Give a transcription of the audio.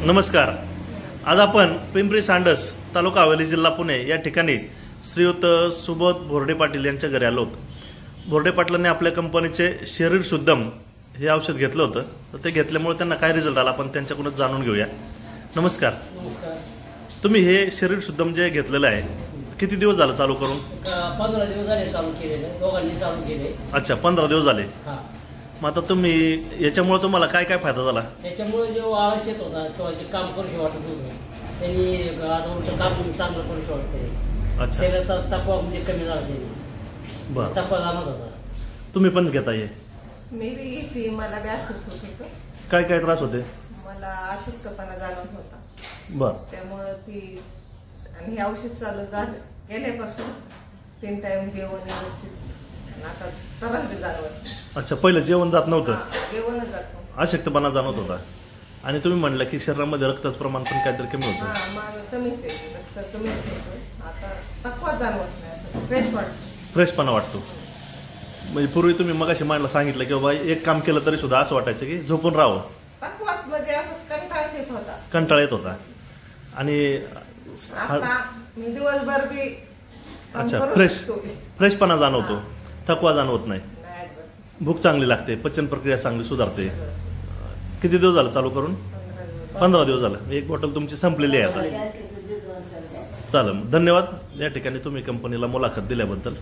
नमस्कार. आज आपण पिंपरी सांडस तालुका हवेली जिल्हा पुणे या ठिकाणी श्रीयुत सुबोध भोरडे पाटील यांच्या घरी आलो होतो. भोरडे पाटलांनी आपल्या कंपनीचे शरीर शुद्धम हे औषध घेतलं होतं, तर ते घेतल्यामुळे त्यांना काय रिझल्ट आला आपण त्यांच्याकडून जाणून घेऊया. नमस्कार. तुम्ही हे शरीर शुद्धम जे घेतलेलं आहे किती दिवस झालं चालू करून? 15 दिवस झाले चालू केलेलं, दोघांनी चालू केले. अच्छा, 15 दिवस झाले. मग आता तुम्ही याच्यामुळे तुम्हाला काय काय फायदा झाला? त्याच्यामुळे जो आळस येत होता किंवा जे काम करूशी वाटत होतं त्यांनी आता उलट काम चांगलं करूशी वाटते. अच्छा, शरीराचा तपवा म्हणजे कमी झाला त्यांनी. बरं. तपवा जाणत होता. तुम्ही पण घेता ये? मी बी घेतली. मला बी असंच होत होतं. काय काय त्रास होते? मला अशक्तपणा जाणवत होता. बरं. त्यामुळं ती आणि हे औषध चालू झालं गेल्यापासून 3 टाइम जेवण व्यवस्थित. आता त्रास बी जाणवत. अच्छा, पहिलं जेवण जात नव्हतं? जेवणच जात नव्हतं. अशक्तपणा जाणवत होता. आणि तुम्ही म्हणलं की शरीरामध्ये रक्ताचं प्रमाण पण काहीतरी कमी होतं? माझं कमीच आहे, रक्त कमीच होतं. आता तकवा जाणवत नाही, असं फ्रेश वाटतं. फ्रेशपणा वाटतो. म्हणजे पूर्वी तुम्ही मगाशी मला सांगितलं की बाबा एक काम केलं तरी सुद्धा असं वाटायचं की झोपून राहावं. तकवाच म्हणजे असं कंटाळाच येत होता. कंटाळा येत होता. आणि आता मी दिवसभर बी अच्छा, फ्रेशपणा जाणवतो, थकवा जाणवत नाही, भूक चांगली लागते, पचन प्रक्रिया चांगली सुधारते. किती दिवस झालं चालू करून? 15 दिवस झालं. एक बॉटल तुमची संपलेली आहे आता. चालेल, धन्यवाद या ठिकाणी तुम्ही कंपनीला मुलाखत दिल्याबद्दल.